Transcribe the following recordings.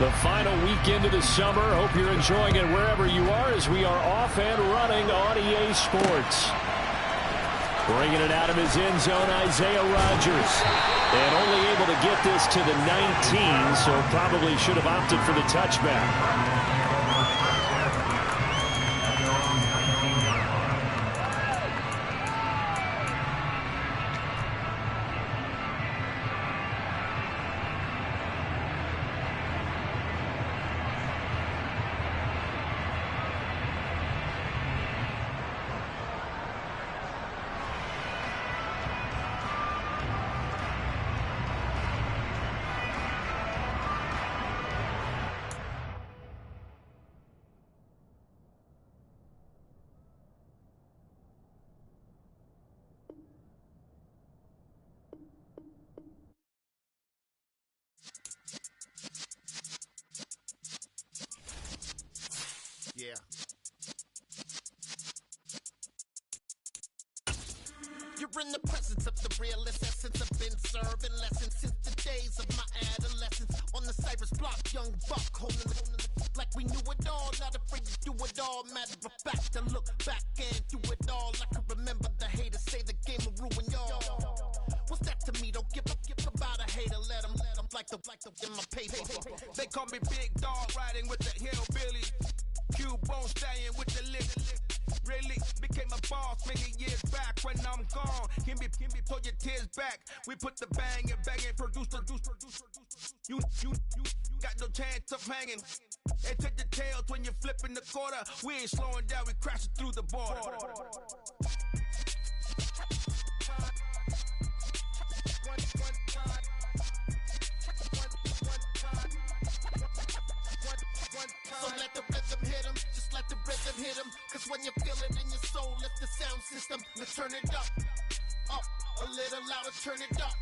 The final weekend of the summer. Hope you're enjoying it wherever you are as we are off and running on EA Sports. Bringing it out of his end zone, Isaiah Rodgers. And only able to get this to the 19, so probably should have opted for the touchback. Yeah. You're in the presence of the realest essence. I've been serving lessons since the days of my adolescence. On the Cypress block, young buck holding the like we knew it all. Not afraid to do it all. Matter of fact, to look back and do it all. I can remember the haters say the game will ruin y'all. What's that to me? Don't give about a hater. Let them like the in my paper. They call me Big Dog, riding with the hillbilly. Cubone staying with the lip. Really became a boss many years back. When I'm gone, give me pull your tears back. We put the bang and produce. You got no chance of hanging. They take the tails when you're flipping the quarter. We ain't slowing down, we crashing through the border. So let the rhythm hit him, just let the rhythm hit him. Cause when you feel it in your soul, lift the sound system. Let's turn it up, a little louder, turn it up,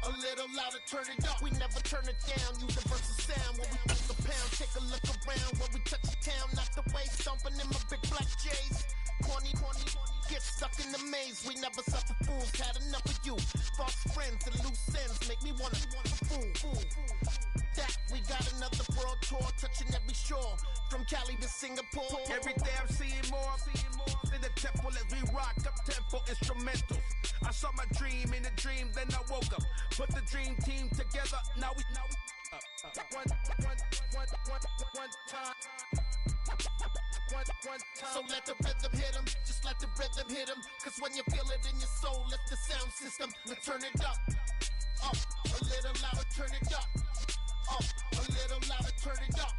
a little louder, turn it up. We never turn it down, universal sound. When we put the pound, take a look around. When we touch the town, not the way, stomping in my big black J's. Corny, get stuck in the maze. We never suffer fools, had enough of you. False friends and loose ends make me wanna fool. That we got another world tour, touching every shore, from Cali to Singapore. Every day I'm seeing more in the temple as we rock up tempo instrumentals. I saw my dream in a dream, then I woke up. Put the dream team together. Now we one time. So let the rhythm hit him, just let the rhythm hit him. Cause when you feel it in your soul, lift the sound system. Let's turn it up, a little louder, turn it up, a little louder, turn it up.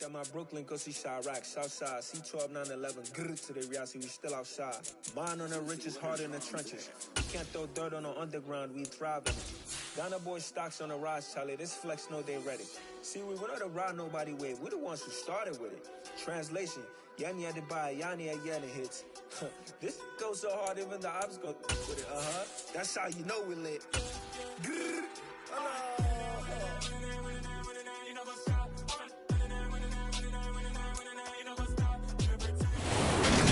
at my Brooklyn, go see Chirac, Southside, C12, 911, grrr to the Riasi, we still outside. Mine on the riches, hard in the trenches. We can't throw dirt on the underground, we thrive in it. Ghana boy stocks on the rise, Charlie, this flex know they ready. See, we not to ride nobody way, we the ones who started with it. Translation, Yanni had to buy, Yanni had Yanni hits. This goes so hard, even the ops go with it, That's how you know we lit. Grrr.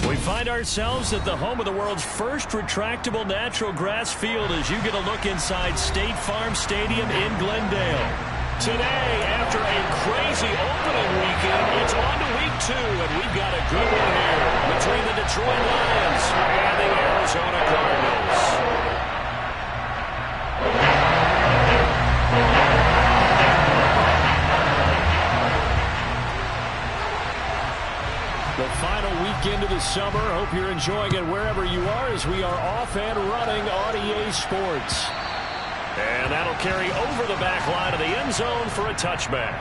We find ourselves at the home of the world's first retractable natural grass field as you get a look inside State Farm Stadium in Glendale. Today, after a crazy opening weekend, it's on to week 2, and we've got a good one here between the Detroit Lions and the Arizona Cardinals. The final weekend of the summer. Hope you're enjoying it wherever you are as we are off and running on EA Sports. And that'll carry over the back line of the end zone for a touchback.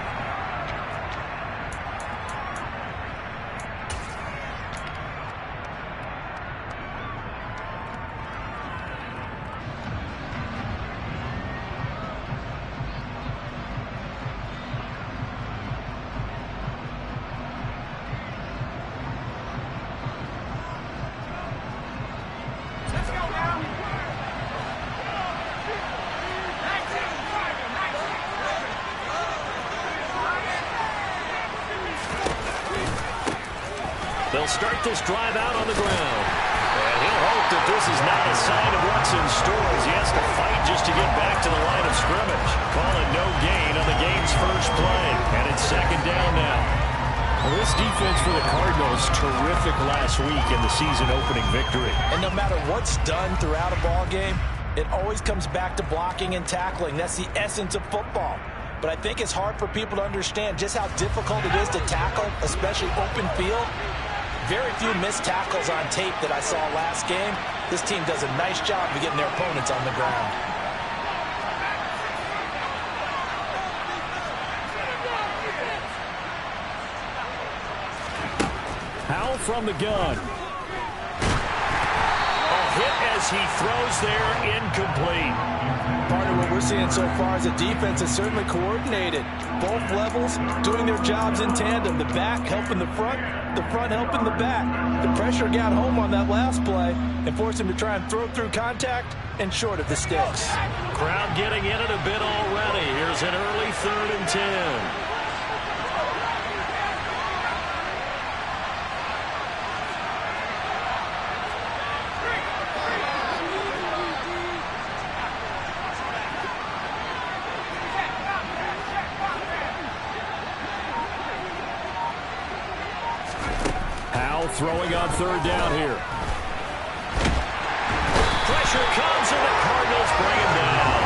They'll start this drive out on the ground. And he'll hope that this is not a sign of what's in store as he has to fight just to get back to the line of scrimmage. Call it no gain on the game's first play. And it's second down now. Well, this defense for the Cardinals, terrific last week in the season-opening victory. And no matter what's done throughout a ball game, it always comes back to blocking and tackling. That's the essence of football. But I think it's hard for people to understand just how difficult it is to tackle, especially open field. Very few missed tackles on tape that I saw last game. This team does a nice job of getting their opponents on the ground. Howell from the gun. A hit as he throws there, incomplete. Part of what we're seeing so far is the defense is certainly coordinated. Both levels doing their jobs in tandem. The back helping the front helping the back. The pressure got home on that last play and forced him to try and throw through contact and short of the sticks. Crowd getting in it a bit already. Here's an early 3rd and 10. Throwing on 3rd down here. Pressure comes and the Cardinals bring him down.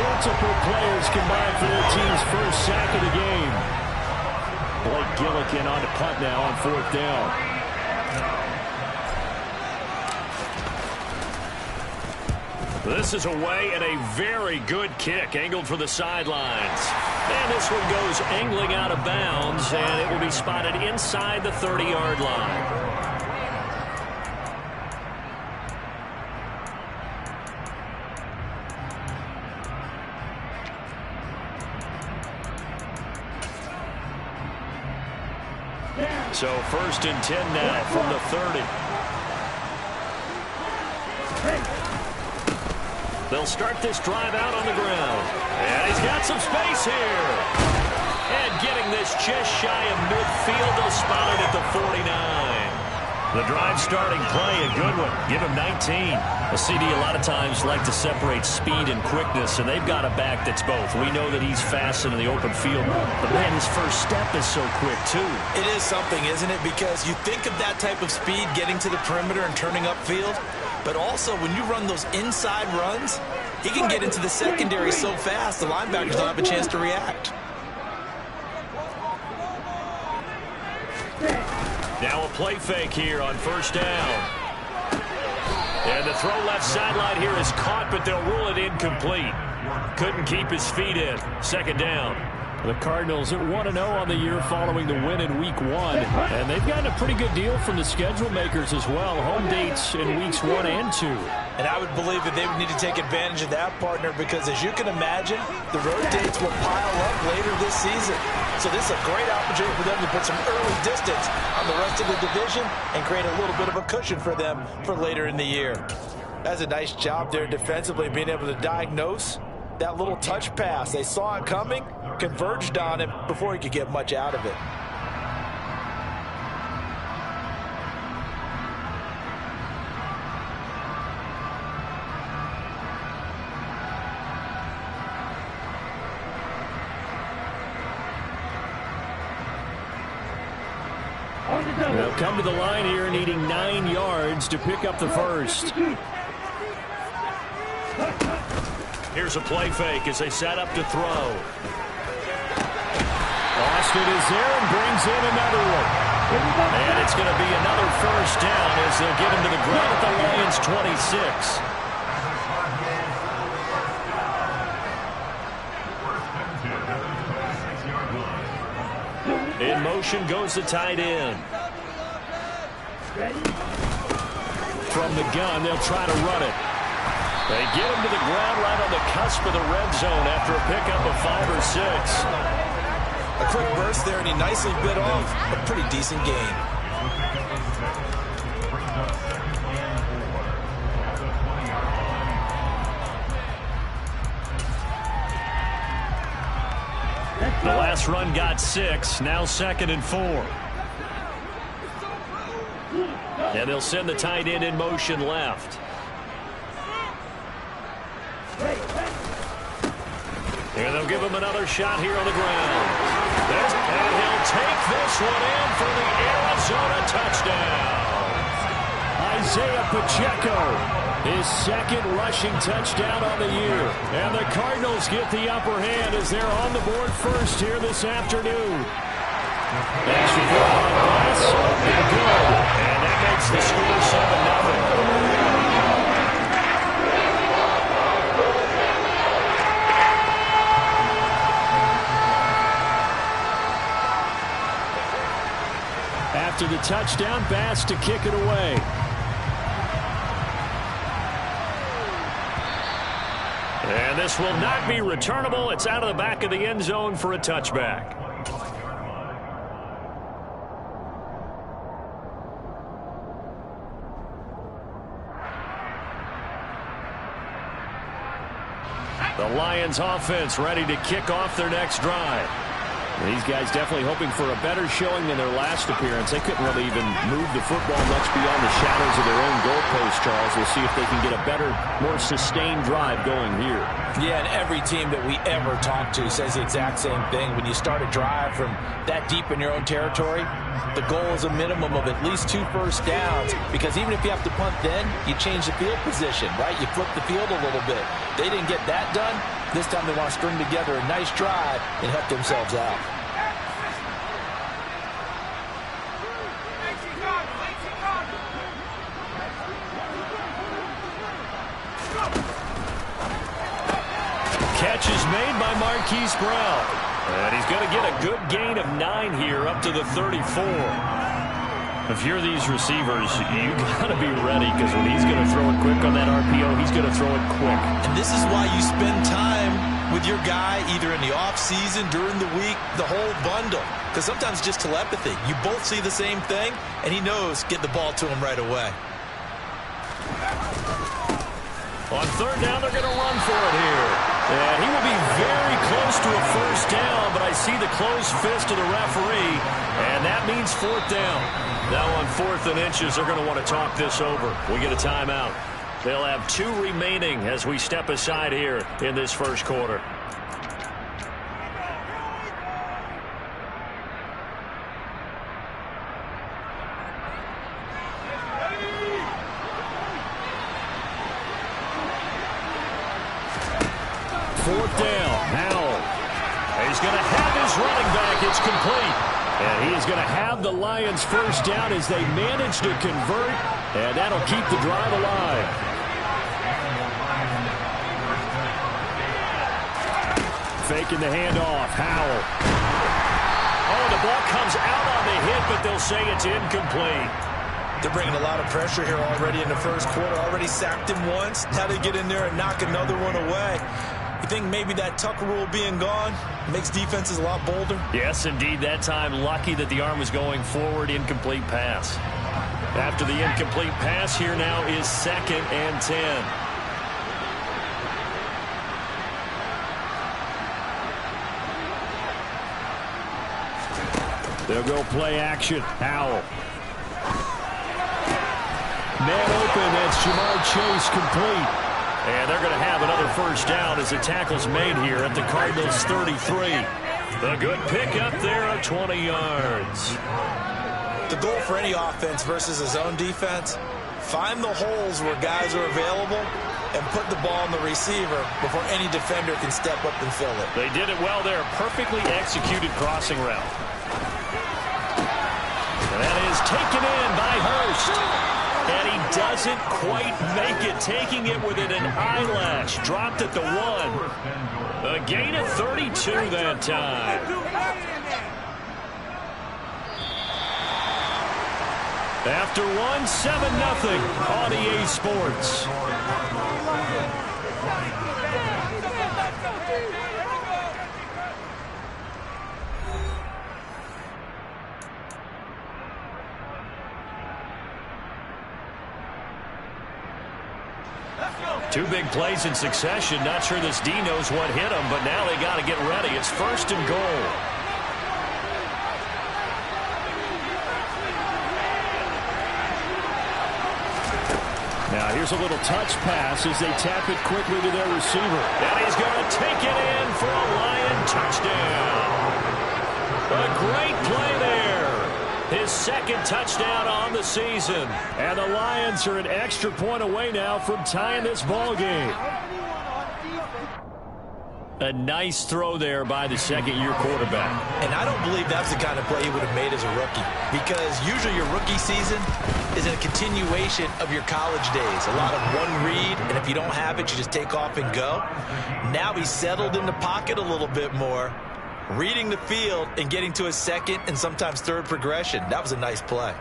Multiple players combined for their team's first sack of the game. Blake Gillikin on to punt now on 4th down. This is away and a very good kick angled for the sidelines. And this one goes angling out of bounds, and it will be spotted inside the 30-yard line. So 1st and 10 now from the 30. They'll start this drive out on the ground. And he's got some space here. And getting this just shy of midfield, they'll spot it at the 49. The drive starting play, a good one. Give him 19. A CD a lot of times like to separate speed and quickness, and they've got a back that's both. We know that he's fast in the open field, but man, his first step is so quick too. It is something, isn't it? Because you think of that type of speed getting to the perimeter and turning upfield, but also when you run those inside runs, he can get into the secondary so fast the linebackers don't have a chance to react. Now a play fake here on 1st down. And the throw left sideline here is caught, but they'll rule it incomplete. Couldn't keep his feet in. 2nd down. The Cardinals at 1-0 on the year following the win in Week 1. And they've gotten a pretty good deal from the schedule makers as well. Home dates in Weeks 1 and 2. And I would believe that they would need to take advantage of that, partner, because as you can imagine, the road dates will pile up later this season. So this is a great opportunity for them to put some early distance on the rest of the division and create a little bit of a cushion for them for later in the year. That's a nice job there defensively, being able to diagnose that little touch pass. They saw it coming, converged on it before he could get much out of it. They'll come to the line here needing 9 yards to pick up the first. Here's a play fake as they set up to throw. Austin is there and brings in another one. And it's going to be another first down as they'll get him to the ground at the Lions' 26. In motion goes the tight end. From the gun, they'll try to run it. They get him to the ground right on the cusp of the red zone after a pickup of 5 or 6. A quick burst there, and he nicely bit off a pretty decent gain. The last run got 6, now 2nd and 4. And they'll send the tight end in motion left. And they'll give him another shot here on the ground. And he'll take this one in for the Arizona touchdown. Isaiah Pacheco, his 2nd rushing touchdown on the year. And the Cardinals get the upper hand as they're on the board first here this afternoon. Extra pass, and good. And that makes the score 7-0. After the touchdown, Bass to kick it away. And this will not be returnable. It's out of the back of the end zone for a touchback. The Lions offense ready to kick off their next drive. These guys definitely hoping for a better showing than their last appearance. They couldn't really even move the football much beyond the shadows of their own goalpost, Charles. We'll see if they can get a better, more sustained drive going here. Yeah, and every team that we ever talk to says the exact same thing. When you start a drive from that deep in your own territory, the goal is a minimum of at least 2 first downs, because even if you have to punt then, you change the field position, right? You flip the field a little bit. They didn't get that done. This time they want to string together a nice drive and help themselves out. Catch is made by Marquise Brown. And he's going to get a good gain of 9 here up to the 34. If you're these receivers, you got to be ready, because when he's going to throw it quick on that RPO, he's going to throw it quick. And this is why you spend time with your guy either in the offseason, during the week, the whole bundle. Because sometimes just telepathy. You both see the same thing, and he knows get the ball to him right away. On 3rd down, they're going to run for it here. And he will be very close to a first down, but I see the closed fist of the referee, and that means 4th down. Now on 4th and inches, they're going to want to talk this over. We get a timeout. They'll have 2 remaining as we step aside here in this first quarter. He's going to have his running back. It's complete. And he is going to have the Lions first down as they manage to convert. And that'll keep the drive alive. faking the handoff. Howell. Oh, the ball comes out on the hit, but they'll say it's incomplete. They're bringing a lot of pressure here already in the first quarter. Already sacked him once. Now they get in there and knock another one away. You think maybe that tuck rule being gone makes defenses a lot bolder? Yes, indeed. That time, lucky that the arm was going forward. Incomplete pass. After the incomplete pass, here now is 2nd and 10. They'll go play action. Howell. Man open. That's Jamar Chase complete. And they're going to have another first down as the tackle's made here at the Cardinals' 33. A good pickup there of 20 yards. The goal for any offense versus a zone defense, find the holes where guys are available and put the ball on the receiver before any defender can step up and fill it. They did it well there. Perfectly executed crossing route. And that is taken in by Hurst. And he doesn't quite make it, taking it within an eyelash. Dropped at the 1. A gain of 32 that time. After 1, 7-0 on EA Sports. Two big plays in succession. Not sure this D knows what hit him, but now they got to get ready. It's 1st and goal. Now here's a little touch pass as they tap it quickly to their receiver. And he's going to take it in for a Lion touchdown. A great play there. His 2nd touchdown on the season. And the Lions are an extra point away now from tying this ball game. A nice throw there by the 2nd-year quarterback. And I don't believe that's the kind of play he would have made as a rookie, because usually your rookie season is a continuation of your college days. A lot of one read, and if you don't have it, you just take off and go. Now he's settled in the pocket a little bit more, reading the field and getting to his 2nd and sometimes 3rd progression. That was a nice play.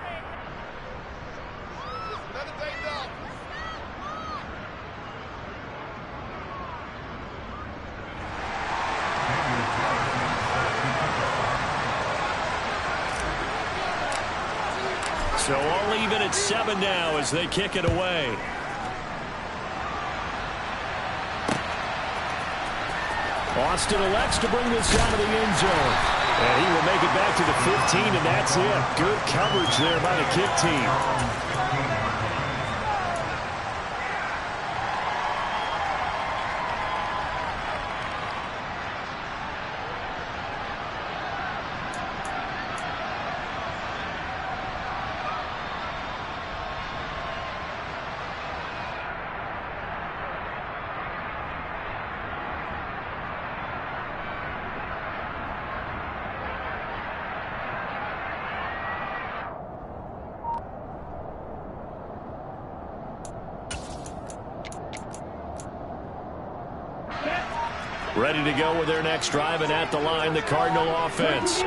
So all even at 7 now as they kick it away. Austin elects to bring this out of the end zone. And he will make it back to the 15, and that's it. Good coverage there by the kick team. Ready to go with their next drive, and at the line, the Cardinal offense.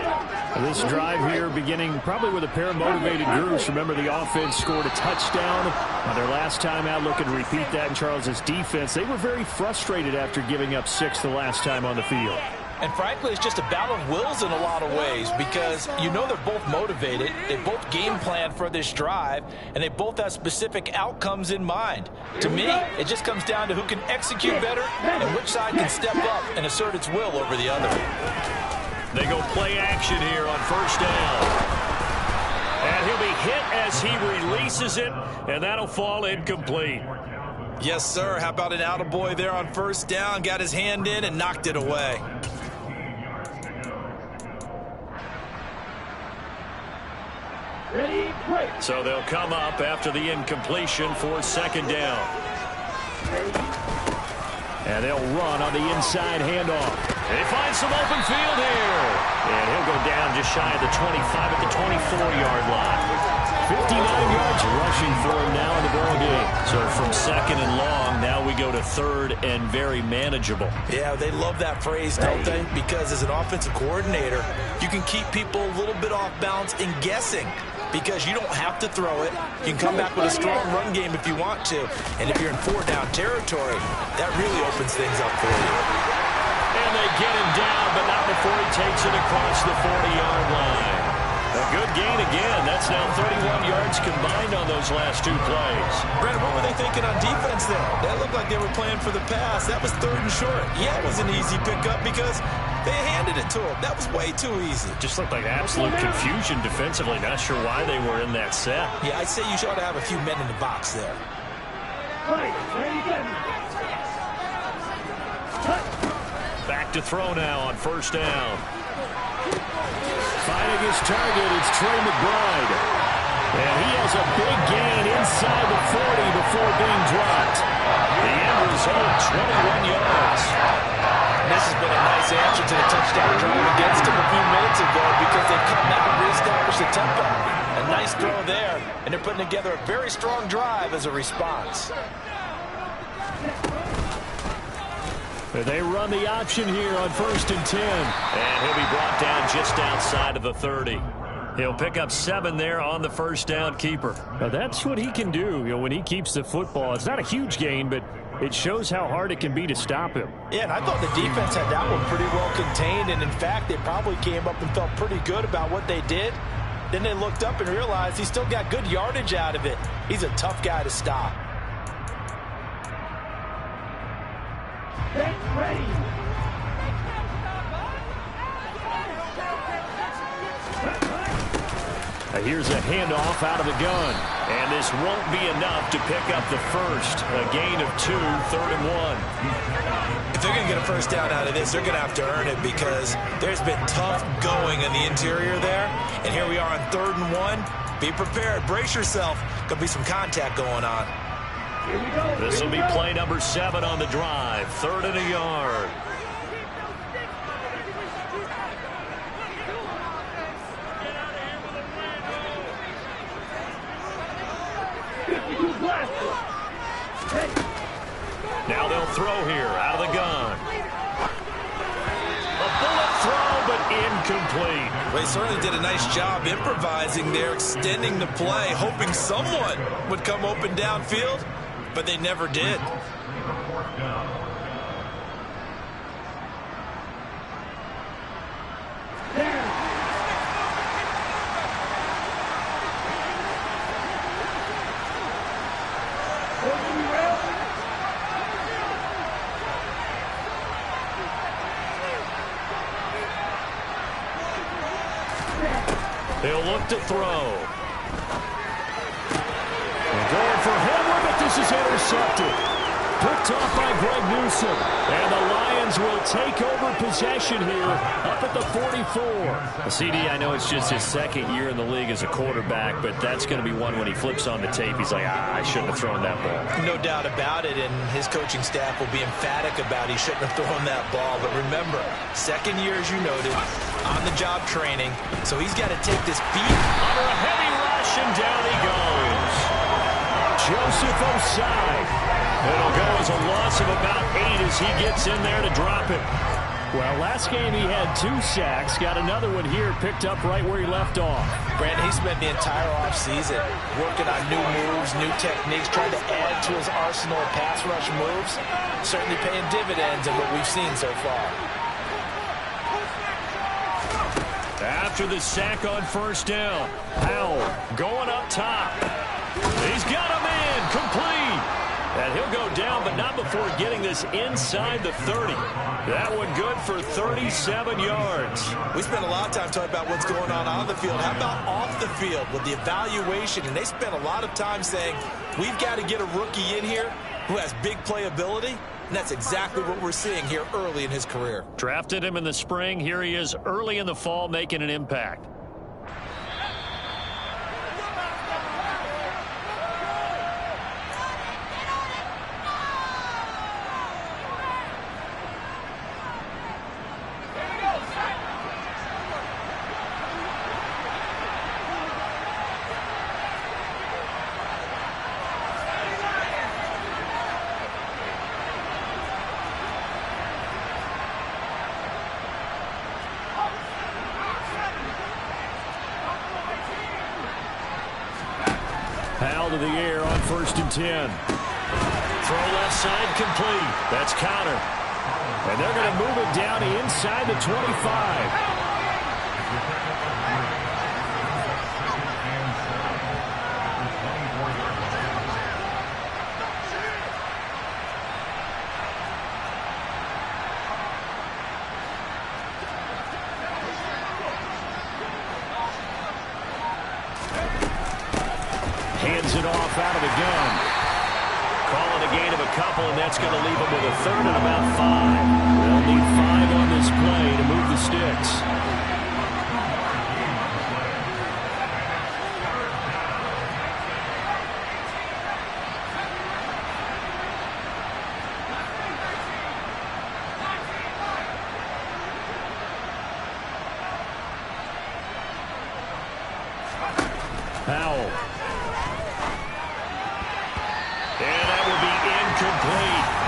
This drive here beginning probably with a pair of motivated groups. Remember, the offense scored a touchdown on their last time out. Looking to repeat that in Charles's defense. They were very frustrated after giving up 6 the last time on the field. And frankly, it's just a battle of wills in a lot of ways, because you know they're both motivated, they both game plan for this drive, and they both have specific outcomes in mind. To me, it just comes down to who can execute better and which side can step up and assert its will over the other. They go play action here on 1st down. And he'll be hit as he releases it, and that'll fall incomplete. Yes, sir. How about an attaboy there on 1st down? Got his hand in and knocked it away. So they'll come up after the incompletion for 2nd down. And they'll run on the inside handoff. They find some open field here. And he'll go down just shy of the 25 at the 24-yard line. 59 yards rushing for him now in the ball game. So from second and long, now we go to third and very manageable. Yeah, they love that phrase, don't they? Because as an offensive coordinator, you can keep people a little bit off balance and guessing because you don't have to throw it. You can come back with a strong run game if you want to. And if you're in four-down territory, that really opens things up for you. And they get him down, but not before he takes it across the 40-yard line. A good gain again. That's now 31 yards combined on those last two plays. Brandon, what were they thinking on defense there? That looked like they were playing for the pass. That was third and short. Yeah, it was an easy pickup because they handed it to him. That was way too easy. Just looked like absolute confusion defensively. Not sure why they were in that set. Yeah, I'd say you should have a few men in the box there. Back to throw now on first down. Finding his target, it's Trey McBride. And he has a big gain inside the 40 before being dropped. The end result, 21 yards. This has been a nice answer to the touchdown drive against him a few minutes ago because they've come out and reestablished the tempo. A nice throw there, and they're putting together a very strong drive as a response. They run the option here on 1st and 10. And he'll be brought down just outside of the 30. He'll pick up 7 there on the first down keeper. Now that's what he can do, when he keeps the football. It's not a huge gain, but it shows how hard it can be to stop him. Yeah, and I thought the defense had that one pretty well contained. And, in fact, they probably came up and felt pretty good about what they did. Then they looked up and realized he still got good yardage out of it. He's a tough guy to stop. Ready. Here's a handoff out of the gun. And this won't be enough to pick up the first. A gain of 2, 3rd and 1. If they're going to get a first down out of this, they're going to have to earn it because there's been tough going in the interior there. And here we are on 3rd and 1. Be prepared. Brace yourself. There'll be some contact going on. This will be play number 7 on the drive. 3rd and a yard. Now they'll throw here out of the gun. A bullet throw, but incomplete. Well, they certainly did a nice job improvising there, extending the play, hoping someone would come open downfield, but they never did. They'll look to throw. They're going for Henry, but this is intercepted. Picked off by Greg Newsom. And the Lions will take over possession here up at the 44. CD, I know it's just his second year in the league as a quarterback, but that's going to be one when he flips on the tape. He's like, I shouldn't have thrown that ball. No doubt about it, and his coaching staff will be emphatic about he shouldn't have thrown that ball. But remember, second year, as you noted, on-the-job training, so he's got to take this beat. Under a heavy rush, and down he goes. Joseph Osai. It'll go as a loss of about 8 as he gets in there to drop it. Well, last game he had 2 sacks. Got another one here picked up right where he left off. Brandon, he spent the entire offseason working on new moves, new techniques, trying to add to his arsenal of pass rush moves. Certainly paying dividends in what we've seen so far. After the sack on first down, Powell going up top. He's got him in, complete. And he'll go down, but not before getting this inside the 30. That one good for 37 yards. We spent a lot of time talking about what's going on the field. How about off the field with the evaluation? And they spent a lot of time saying, we've got to get a rookie in here who has big playability. And that's exactly what we're seeing here early in his career. Drafted him in the spring. Here he is early in the fall making an impact. Powell to the air on 1st and 10. Throw left side complete. That's counter. And they're going to move it down inside the 25. Hands it off out of the gun. Calling a gain of a couple, and that's going to leave them with a third and about 5. They'll need 5 on this play to move the sticks. Powell.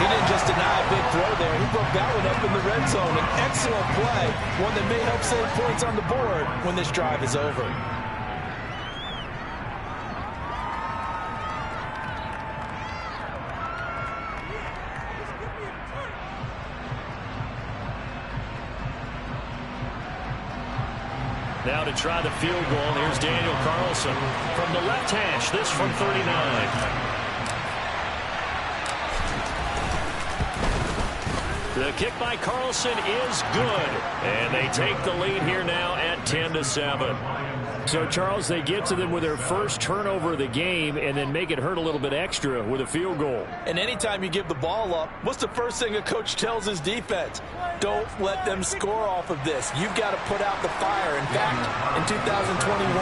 He didn't just deny a big throw there. He broke that one up in the red zone. An excellent play, one that may help save points on the board when this drive is over. Now to try the field goal, here's Daniel Carlson from the left hash, this from 39. The kick by Carlson is good, and they take the lead here now at 10-7. So, Charles, they get to them with their first turnover of the game and then make it hurt a little bit extra with a field goal. And anytime you give the ball up, what's the first thing a coach tells his defense? Don't let them score off of this. You've got to put out the fire. In fact, in 2021,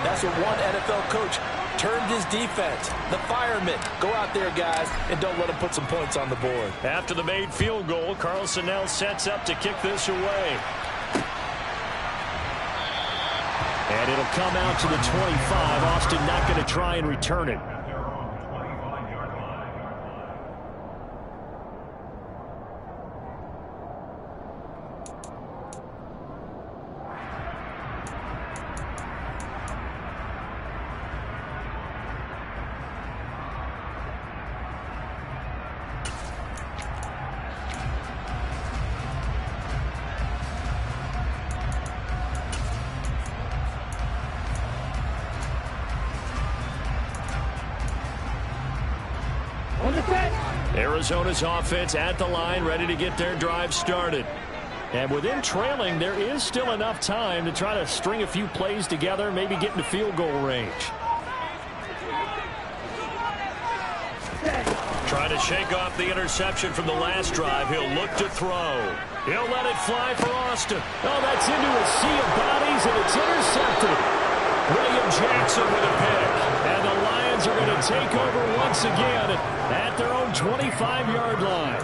that's what one NFL coach turned his defense. The firemen. Go out there, guys, and don't let them put some points on the board. After the made field goal, Carlson now sets up to kick this away. And it'll come out to the 25. Austin not going to try and return it. Arizona's offense at the line, ready to get their drive started. And with them trailing, there is still enough time to try to string a few plays together, maybe get into field goal range. Trying to shake off the interception from the last drive. He'll look to throw. He'll let it fly for Austin. Oh, that's into a sea of bodies, and it's intercepted. William Jackson with a pick. And the Lions are going to take over once again at their own 25-yard line.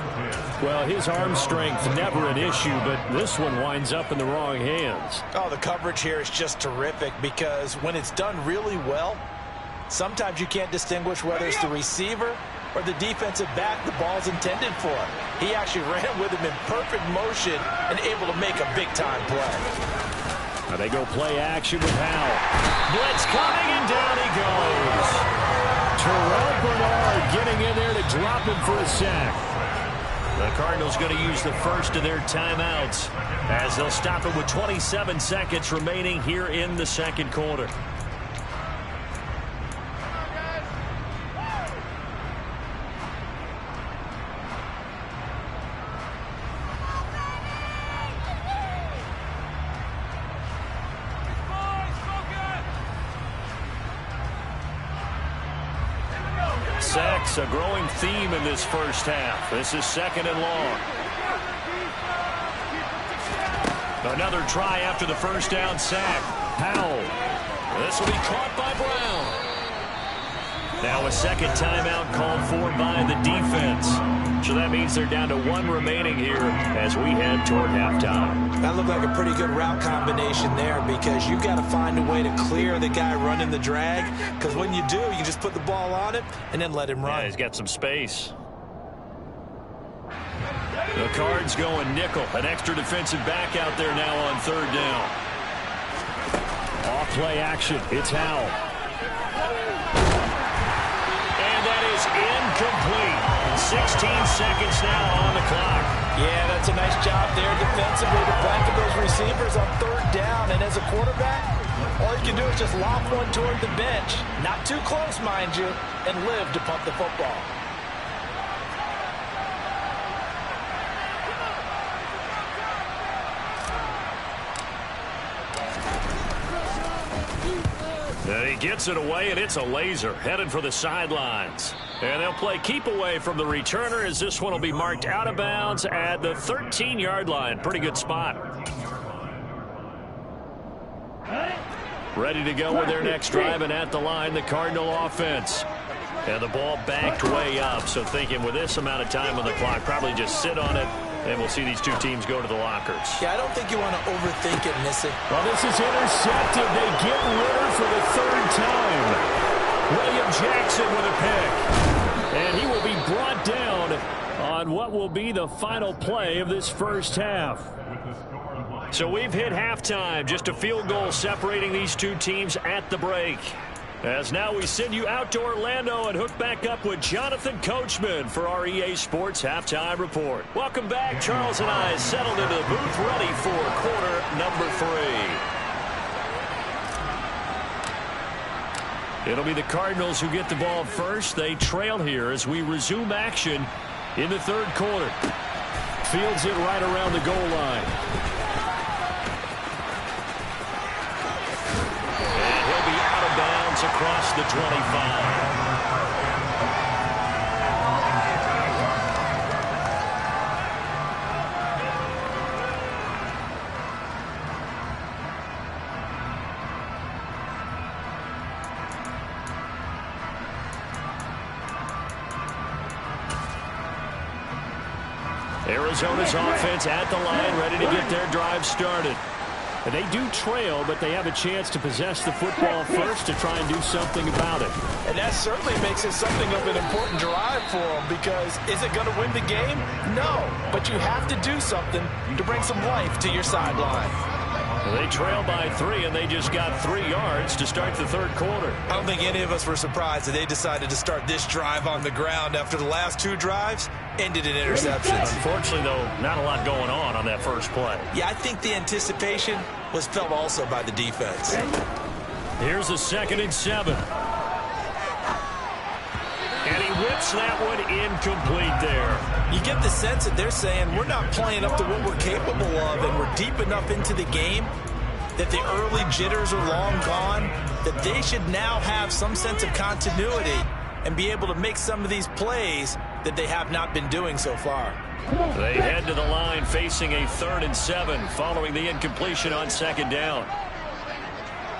Well, his arm strength never an issue, but this one winds up in the wrong hands. Oh, the coverage here is just terrific because when it's done really well, sometimes you can't distinguish whether it's the receiver or the defensive back the ball's intended for. He actually ran with him in perfect motion and able to make a big-time play. Now they go play action with Powell. Blitz coming, and down he goes. Terrell Bernard getting in there to drop him for a sack. The Cardinals going to use the first of their timeouts as they'll stop it with 27 seconds remaining here in the second quarter. Sacks, a growing theme in this first half. This is second and long. Another try after the first down sack. Powell. This will be caught by Brown. Now a second timeout called for by the defense. So that means they're down to one remaining here as we head toward halftime. That looked like a pretty good route combination there because you've got to find a way to clear the guy running the drag, because when you do, you just put the ball on him and then let him run. Yeah, he's got some space. The Cards going nickel. An extra defensive back out there now on third down. Off play action. It's Howell. incomplete. 16 seconds now on the clock. Yeah, that's a nice job there defensively to blanket those receivers on third down. And as a quarterback, all you can do is just lob one toward the bench. Not too close, mind you, and live to punt the football. And he gets it away, and it's a laser headed for the sidelines. And they'll play keep away from the returner as this one will be marked out of bounds at the 13-yard line. Pretty good spot. Ready to go with their next drive, and at the line, the Cardinal offense. And the ball backed way up, so thinking with this amount of time on the clock, probably just sit on it, and we'll see these two teams go to the lockers. Yeah, I don't think you want to overthink it, miss it. Well, this is intercepted. They get Ritter for the third time. William Jackson with a pick. And he will be brought down on what will be the final play of this first half. So we've hit halftime. Just a field goal separating these two teams at the break. As now we send you out to Orlando and hook back up with Jonathan Coachman for our EA Sports Halftime Report. Welcome back. Charles and I settled into the booth ready for quarter number 3. It'll be the Cardinals who get the ball first. They trail here as we resume action in the third quarter. Fields it right around the goal line. Across the 25. Arizona's offense at the line, ready to get their drive started. And they do trail, but they have a chance to possess the football first to try and do something about it. And that certainly makes it something of an important drive for them, because is it going to win the game? No, but you have to do something to bring some life to your sideline. They trail by 3, and they just got 3 yards to start the third quarter. I don't think any of us were surprised that they decided to start this drive on the ground after the last 2 drives ended in interceptions. Unfortunately, though, not a lot going on that first play. Yeah, I think the anticipation was felt also by the defense. Here's a 2nd and 7. And he whips that one incomplete there. You get the sense that they're saying we're not playing up to what we're capable of, and we're deep enough into the game that the early jitters are long gone, that they should now have some sense of continuity and be able to make some of these plays that they have not been doing so far. They head to the line facing a 3rd and 7 following the incompletion on 2nd down.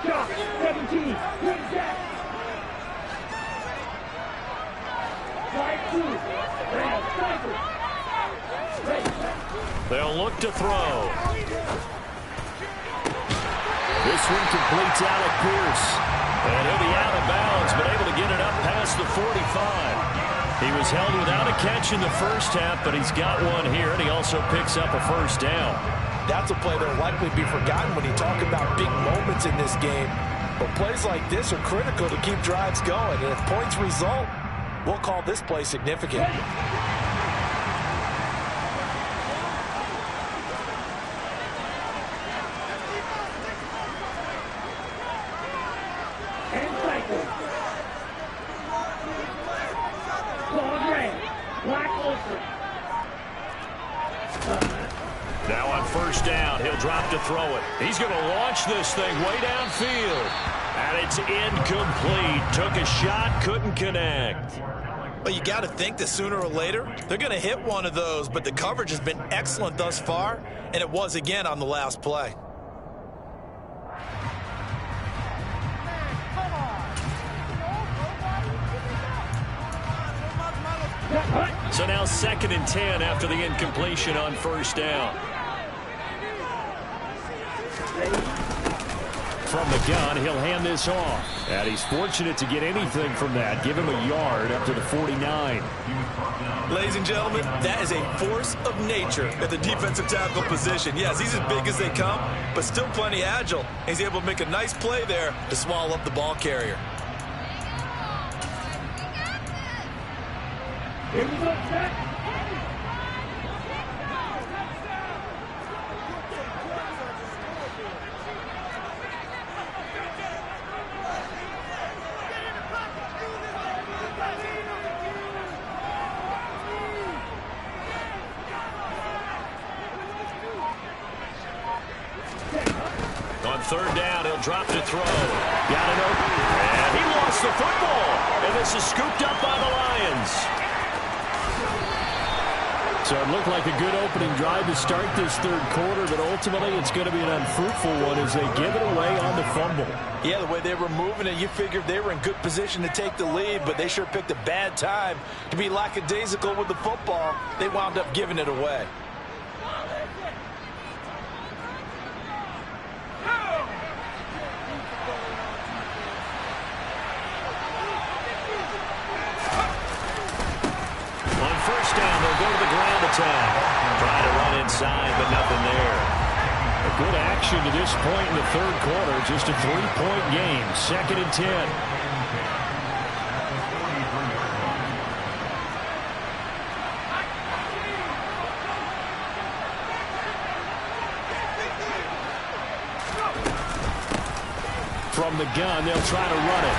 17. They'll look to throw. This one completes Alec Pierce. And he'll be out of bounds, but able to get it up past the 45. He was held without a catch in the first half, but he's got one here, and he also picks up a first down. That's a play that will likely be forgotten when you talk about big moments in this game. But plays like this are critical to keep drives going, and if points result, we'll call this play significant. Now on first down, he'll drop to throw it. He's going to launch this thing way downfield. And it's incomplete. Took a shot, couldn't connect. Well, you got to think that sooner or later, they're going to hit one of those, but the coverage has been excellent thus far, and it was again on the last play. So now 2nd and 10 after the incompletion on first down. From the gun, he'll hand this off. And he's fortunate to get anything from that. Give him a yard up to the 49. Ladies and gentlemen, that is a force of nature at the defensive tackle position. Yes, he's as big as they come, but still plenty agile. He's able to make a nice play there to swallow up the ball carrier. On third down, he'll drop to throw. Got it open. And he lost the football. And this is scooped up by the Lions. So it looked like a good opening drive to start this third quarter, but ultimately it's going to be an unfruitful one as they give it away on the fumble. Yeah, the way they were moving it, you figured they were in good position to take the lead, but they sure picked a bad time to be lackadaisical with the football. They wound up giving it away. Trying to run inside, but nothing there. A good action to this point in the third quarter. Just a 3-point game. 2nd and 10. From the gun, they'll try to run it.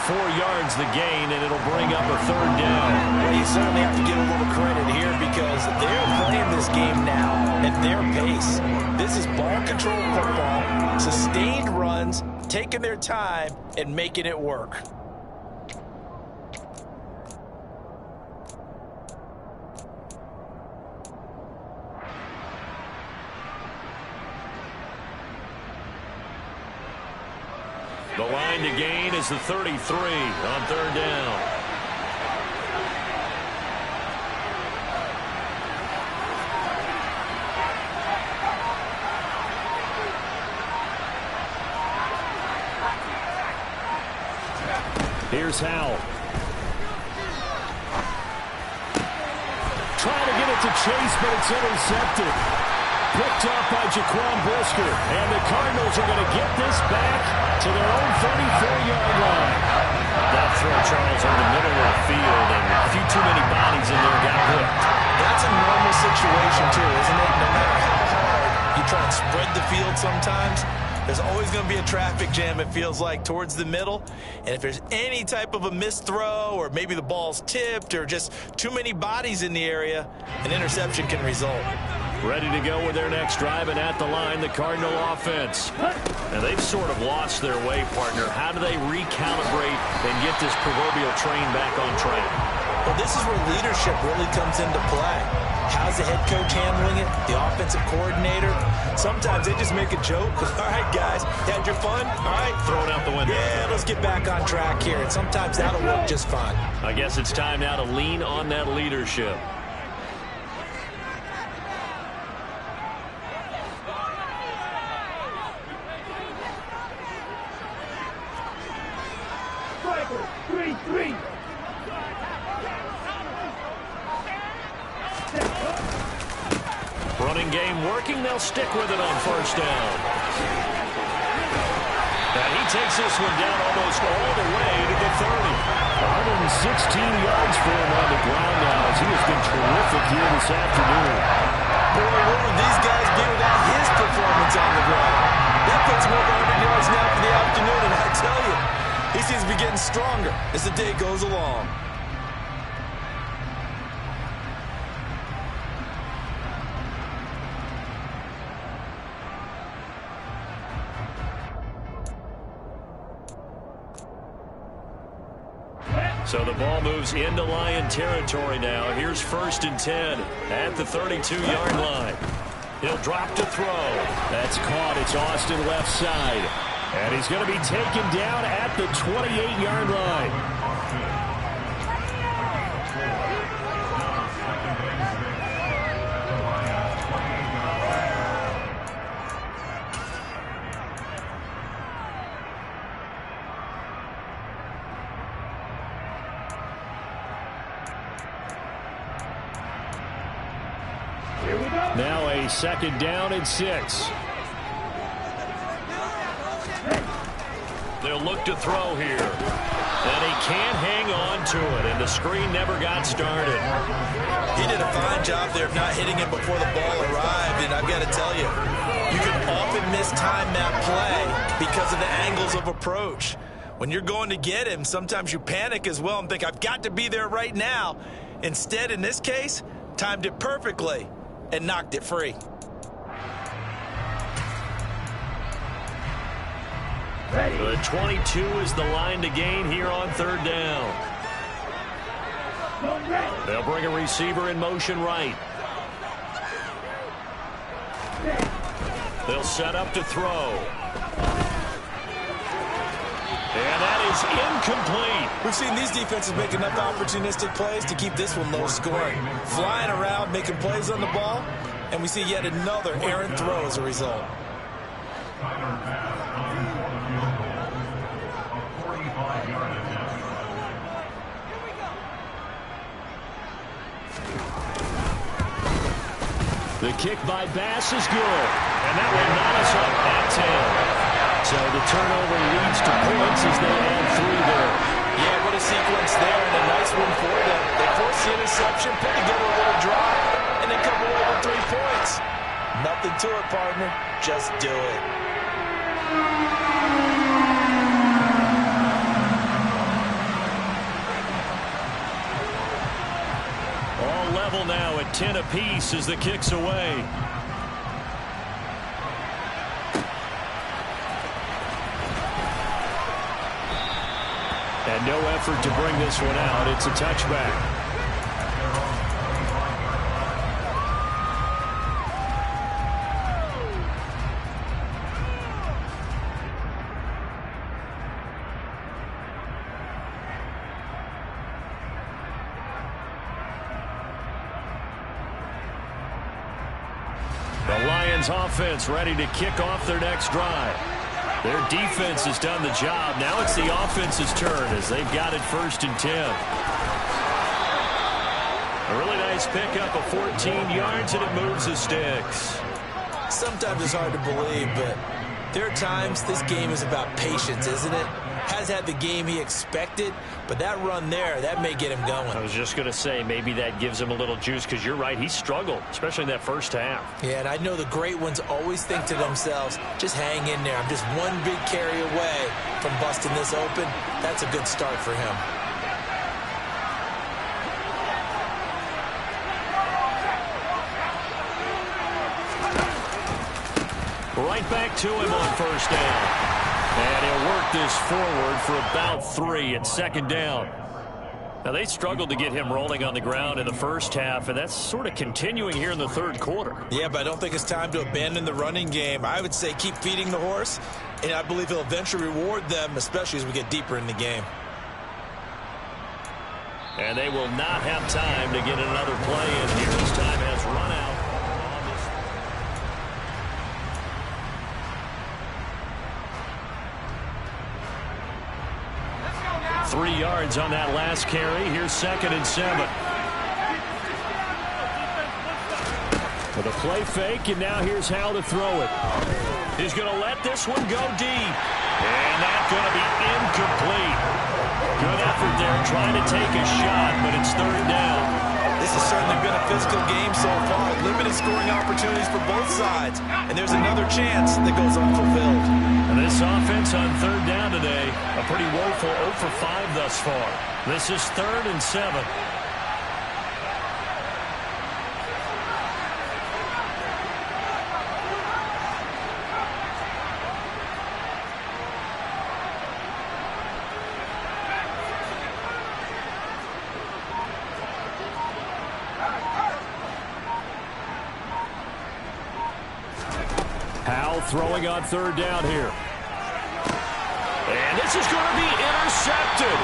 4 yards the gain, and it'll bring up a third down. Well, you certainly have to give a little credit here because they're playing this game now at their pace. This is ball control football, sustained runs, taking their time, and making it work. The line to gain is the 33 on third down. Here's Howell. Trying to get it to Chase, but it's intercepted. Picked off by Jaquan Brisker. And the Cardinals are going to get this back to their own 34-yard line. That throw, Charles, in the middle of the field, and a few too many bodies in there got whipped. That's a normal situation, too, isn't it? No matter how hard you try and spread the field sometimes, there's always going to be a traffic jam, it feels like, towards the middle. And if there's any type of a missed throw or maybe the ball's tipped or just too many bodies in the area, an interception can result. Ready to go with their next drive, and at the line, the Cardinal offense. Now, they've sort of lost their way, partner. How do they recalibrate and get this proverbial train back on track? Well, this is where leadership really comes into play. How's the head coach handling it? The offensive coordinator? Sometimes they just make a joke. All right, guys, you had your fun? All right. Throw it out the window. Yeah, let's get back on track here. And sometimes that'll work just fine. I guess it's time now to lean on that leadership. Running game working. They'll stick with it on first down. And he takes this one down almost all the way to the 30. 116 yards for him on the ground now as he has been terrific here this afternoon. Boy, what would these guys do without his performance on the ground? That puts him over 100 yards now for the afternoon, and I tell you, he seems to be getting stronger as the day goes along. So the ball moves into Lion territory now. Here's 1st and 10 at the 32-yard line. He'll drop to throw. That's caught. It's Austin left side. And he's going to be taken down at the 28-yard line. Now a 2nd down and 6. They'll look to throw here. And he can't hang on to it, and the screen never got started. He did a fine job there of not hitting it before the ball arrived, and I've got to tell you, you can often mistime that play because of the angles of approach. When you're going to get him, sometimes you panic as well and think, I've got to be there right now. Instead, in this case, timed it perfectly and knocked it free. The 22 is the line to gain here on third down. They'll bring a receiver in motion right. They'll set up to throw. And that is incomplete. We've seen these defenses make enough opportunistic plays to keep this one low scoring. Flying around, making plays on the ball, and we see yet another errant throw as a result. The kick by Bass is good, and that will knot us up at 10. So the turnover leads to points as they add 3 there. Yeah, what a sequence there, and a nice one for them. They force the interception, put together a little drive, and then come away with 3 points. Nothing to it, partner. Just do it. All level now at 10 apiece as the kick's away. And no effort to bring this one out. It's a touchback. The Lions offense ready to kick off their next drive. Their defense has done the job. Now it's the offense's turn as they've got it 1st and 10. A really nice pickup of 14 yards, and it moves the sticks. Sometimes it's hard to believe, but there are times this game is about patience, isn't it? Has had the game he expected, but that run there, that may get him going. I was just going to say, maybe that gives him a little juice, because you're right, he struggled, especially in that first half. Yeah, and I know the great ones always think to themselves, just hang in there. I'm just one big carry away from busting this open. That's a good start for him. Right back to him on 1st down. And he'll work this forward for about 3 at 2nd down. Now, they struggled to get him rolling on the ground in the first half, and that's sort of continuing here in the 3rd quarter. Yeah, but I don't think it's time to abandon the running game. I would say keep feeding the horse, and I believe he'll eventually reward them, especially as we get deeper in the game. And they will not have time to get another play in here. This time has run out. 3 yards on that last carry. Here's 2nd and 7. With a play fake, and now here's how to throw it. He's going to let this one go deep. And that's going to be incomplete. Good effort there trying to take a shot, but it's 3rd down. This has certainly been a physical game so far. Limited scoring opportunities for both sides. And there's another chance that goes unfulfilled. And this offense on 3rd down today, a pretty woeful 0 for 5 thus far. This is 3rd and 7. Throwing on 3rd down here. And this is going to be intercepted.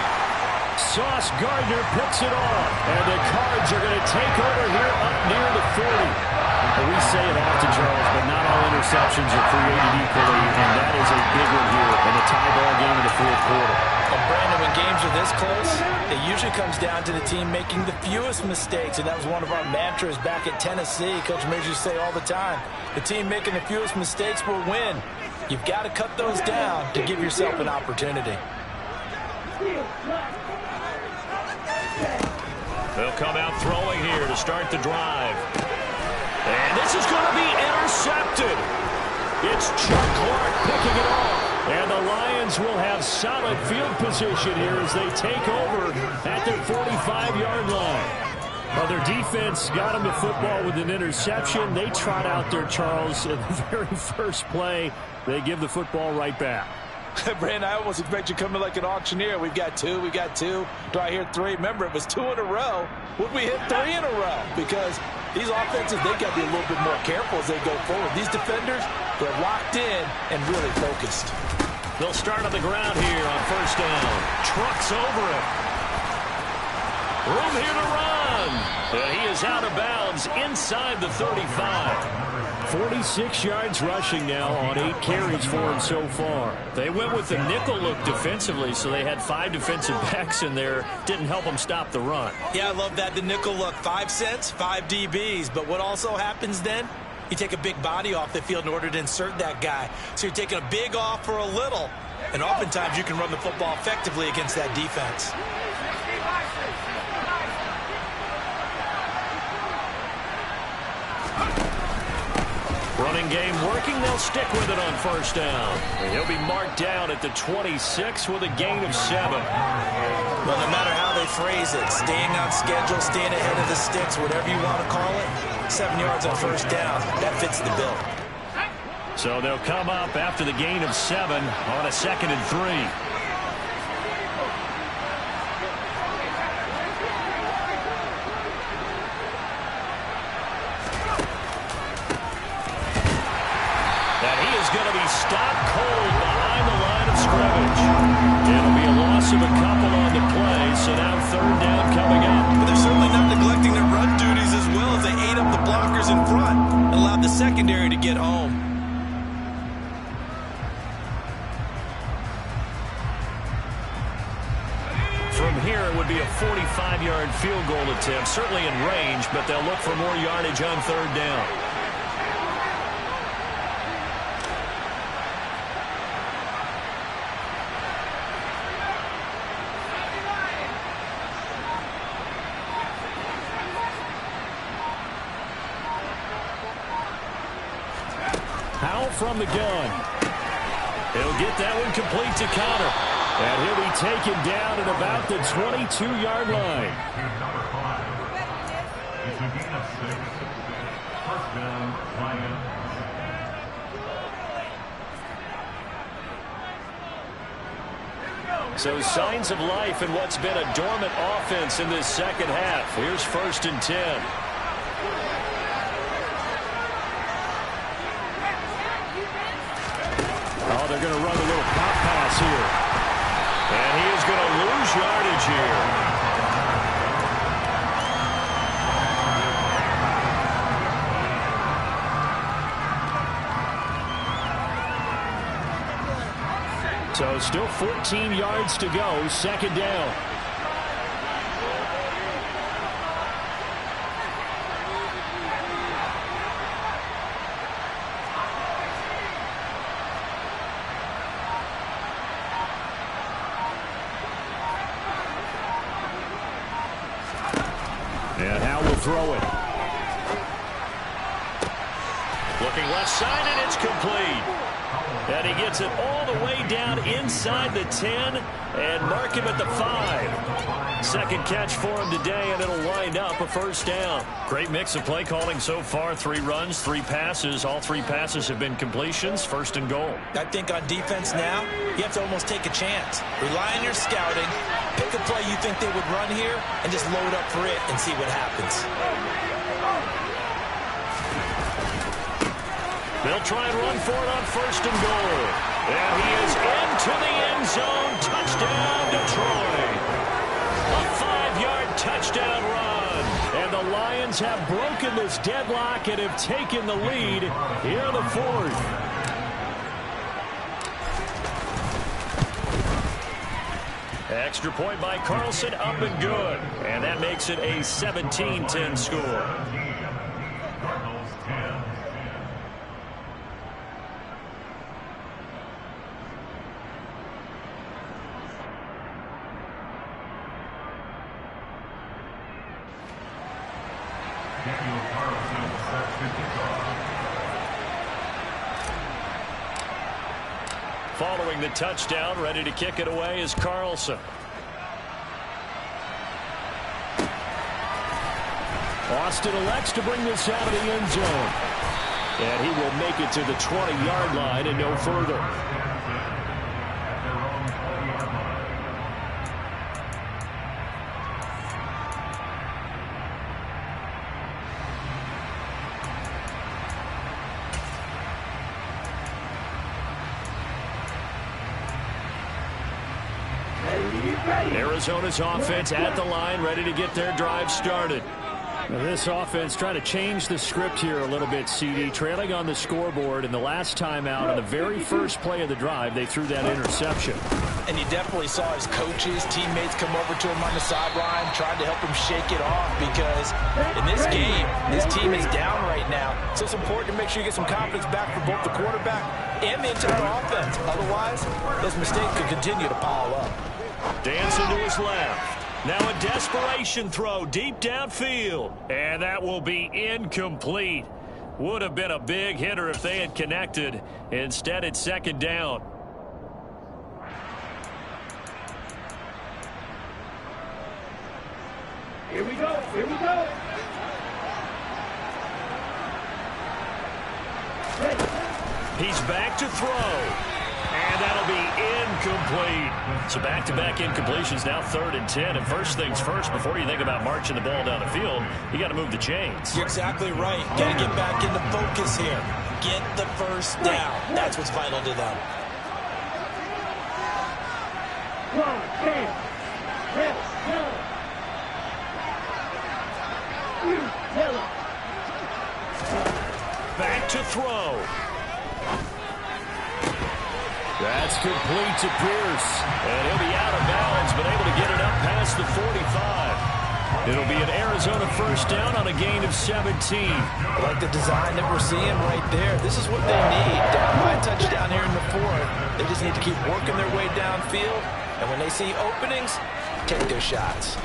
Sauce Gardner picks it off. And the Cards are going to take over here up near the 40. Well, we say it often, Charles, but not all interceptions are created equally. And that is a big one here in the tie ball game in the 4th quarter. And Brandon, when games are this close, it usually comes down to the team making the fewest mistakes. And that was one of our mantras back at Tennessee. Coach Major say all the time, the team making the fewest mistakes will win. You've got to cut those down to give yourself an opportunity. They'll come out throwing here to start the drive. And this is going to be intercepted. It's Chuck Clark picking it off. And the Lions will have solid field position here as they take over at their 45-yard line. Well, their defense got them the football with an interception. They trot out there, Charles, in the very first play. They give the football right back. Brandon, I almost expect you coming like an auctioneer. We've got two. Do I hear three? Remember, it was 2 in a row. Would we hit 3 in a row? Because these offenses, they got to be a little bit more careful as they go forward. These defenders, they're locked in and really focused. They'll start on the ground here on first down. Trucks over it. Room here to run. And he is out of bounds inside the 35. 46 yards rushing now on 8 carries for him so far. They went with the nickel look defensively, so they had 5 defensive backs in there. Didn't help them stop the run. Yeah, I love that, the nickel look. 5 cents, 5 DBs. But what also happens then? You take a big body off the field in order to insert that guy. So you're taking a big off for a little. And oftentimes you can run the football effectively against that defense. Running game working. They'll stick with it on first down. And he'll be marked down at the 26 with a gain of 7. Well, no matter how they phrase it, staying on schedule, staying ahead of the sticks, whatever you want to call it, 7 yards on first down, that fits the bill. So they'll come up after the gain of 7 on a 2nd and 3. Stopped cold behind the line of scrimmage. It'll be a loss of a couple on the play, so now 3rd down coming up. But they're certainly not neglecting their run duties as well as they ate up the blockers in front and allowed the secondary to get home. From here, it would be a 45-yard field goal attempt, certainly in range, but they'll look for more yardage on 3rd down. From the gun. He'll get that one complete to Connor. And he'll be taken down at about the 22-yard line. So signs of life in what's been a dormant offense in this second half. Here's 1st and 10. They're going to run a little pop pass here. And he is going to lose yardage here. So still 14 yards to go, 2nd down. And Howe will throw it. Looking left side, and it's complete. And he gets it all the way down inside the 10 and mark him at the 5. 2nd catch for him today, and it'll wind up a 1st down. Great mix of play calling so far. 3 runs, 3 passes. All 3 passes have been completions. 1st and goal. I think on defense now, you have to almost take a chance. Rely on your scouting. Pick a play you think they would run here and just load up for it and see what happens. They'll try and run for it on 1st and goal. And he is into the end zone. Touchdown, Detroit. A 5-yard touchdown run. And the Lions have broken this deadlock and have taken the lead here in the 4th. Extra point by Carlson, up and good. And that makes it a 17-10 score. Following the touchdown, ready to kick it away is Carlson. Austin elects to bring this out of the end zone. And he will make it to the 20-yard line and no further. Arizona's offense at the line, ready to get their drive started. Now this offense trying to change the script here a little bit, CD. Trailing on the scoreboard, and the last time out on the very first play of the drive, they threw that interception. And you definitely saw his coaches, teammates come over to him on the sideline, trying to help him shake it off, because in this game, this team is down right now. So it's important to make sure you get some confidence back for both the quarterback and the entire offense. Otherwise, those mistakes could continue to pile up. Dancing to his left. Now a desperation throw deep downfield. And that will be incomplete. Would have been a big hitter if they had connected. Instead, it's second down. Here we go. Here we go. He's back to throw. And that'll be incomplete. So back-to-back incompletions, now 3rd and 10. And first things first, before you think about marching the ball down the field, you got to move the chains. You're exactly right. Got to get back into focus here. Get the first down. That's what's vital to them. Back to throw. That's complete to Pierce. And he'll be out of bounds, but able to get it up past the 45. It'll be an Arizona first down on a gain of 17. I like the design that we're seeing right there. This is what they need. Down by a touchdown here in the 4th. They just need to keep working their way downfield. And when they see openings, take their shots.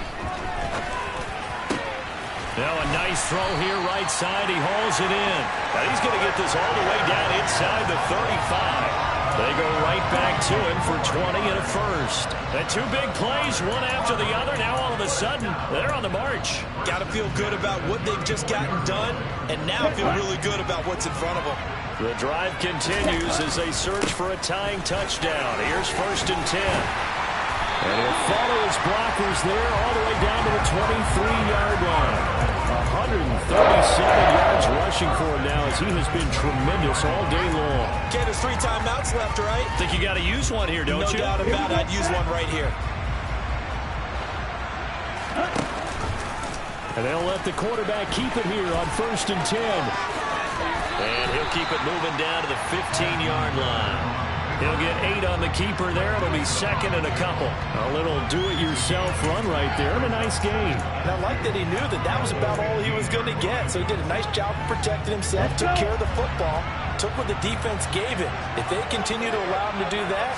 Now a nice throw here right side. He hauls it in. Now he's going to get this all the way down inside the 35. They go right back to him for 20 and a first. And 2 big plays, one after the other. Now all of a sudden, they're on the march. Got to feel good about what they've just gotten done, and now feel really good about what's in front of them. The drive continues as they search for a tying touchdown. Here's 1st and 10. And he'll follow his blockers there all the way down to the 23-yard line. 137 yards rushing for him now as he has been tremendous all day long. Okay, there's 3 timeouts left, right? Think you got to use one here, don't you? No doubt about it. I'd use one right here. And they'll let the quarterback keep it here on 1st and 10. And he'll keep it moving down to the 15-yard line. He'll get 8 on the keeper there. It'll be 2nd and a couple. A little do-it-yourself run right there and a nice game. And I like that he knew that that was about all he was going to get. So he did a nice job of protecting himself, took care of the football, took what the defense gave him. If they continue to allow him to do that,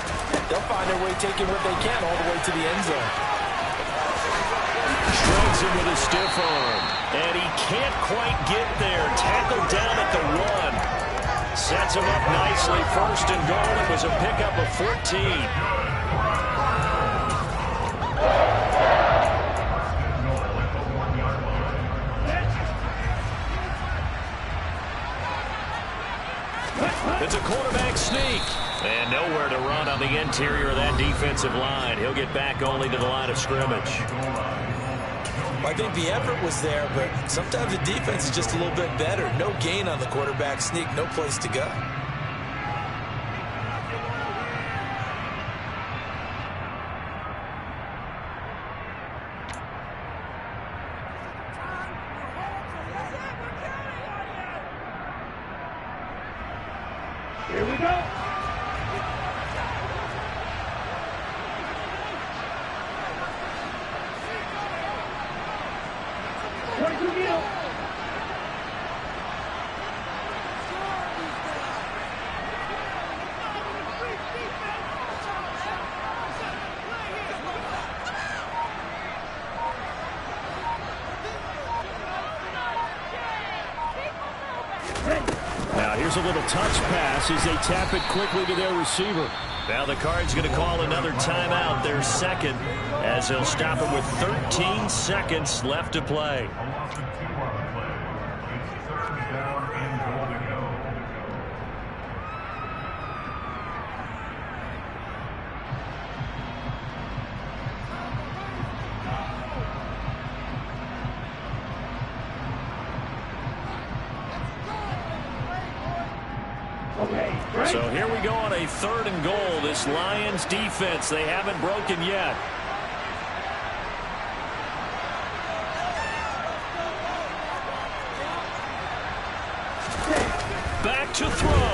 they'll find their way taking what they can all the way to the end zone. Shreds him with a stiff arm. And he can't quite get there. Tackled down at the 1. Sets him up nicely. 1st and goal. It was a pickup of 14. It's a quarterback sneak. And nowhere to run on the interior of that defensive line. He'll get back only to the line of scrimmage. I think the effort was there, but sometimes the defense is just a little bit better. No gain on the quarterback sneak, no place to go. Here we go. Here's a little touch pass as they tap it quickly to their receiver. Now the Cards going to call another timeout, their second, as they'll stop it with 13 seconds left to play. So here we go on a 3rd and goal. This Lions defense, they haven't broken yet. Back to throw.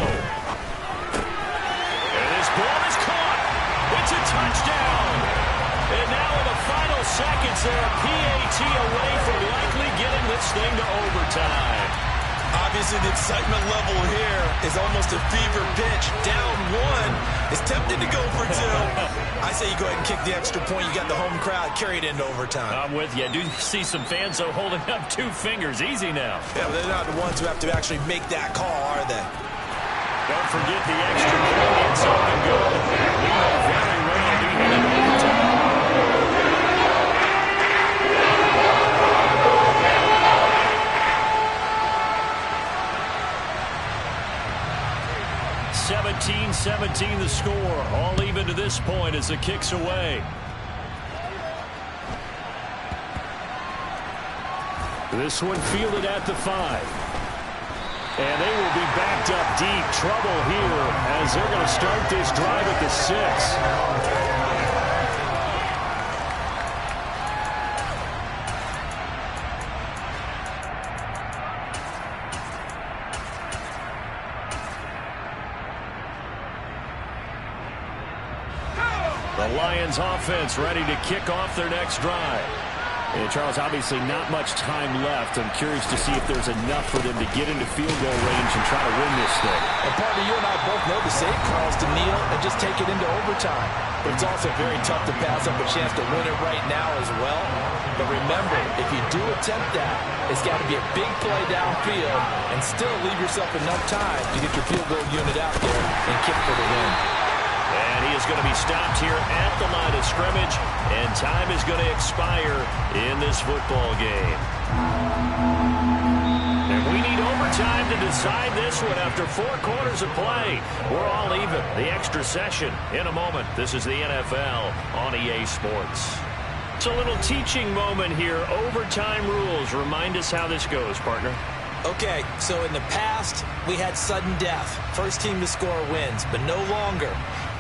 And his ball is caught. It's a touchdown. And now in the final seconds, they're a PAT away from likely getting this thing to overtime. Obviously, the excitement level here is almost a fever pitch. Down 1 is tempted to go for 2. I say you go ahead and kick the extra point. You got the home crowd, carry it into overtime. I'm with you. I do see some fans, though, holding up 2 fingers. Easy now. Yeah, but they're not the ones who have to actually make that call, are they? Don't forget the extra point. It's up and go. We know very well do it in overtime. (17-17) the score. All even to this point as the kick's away. This one fielded at the 5. And they will be backed up deep. Trouble here as they're going to start this drive at the 6. The Lions offense ready to kick off their next drive. And Charles, obviously not much time left. I'm curious to see if there's enough for them to get into field goal range and try to win this thing. And partner, you and I both know the save calls to kneel and just take it into overtime. But it's also very tough to pass up a chance to win it right now as well. But remember, if you do attempt that, it's got to be a big play downfield and still leave yourself enough time to get your field goal unit out there and kick for the win. And he is going to be stopped here at the line of scrimmage, and time is going to expire in this football game. And we need overtime to decide this one after 4 quarters of play. We're all even. The extra session in a moment. This is the NFL on EA Sports. It's a little teaching moment here. Overtime rules. Remind us how this goes, partner. Okay, so in the past, we had sudden death. First team to score wins, but no longer.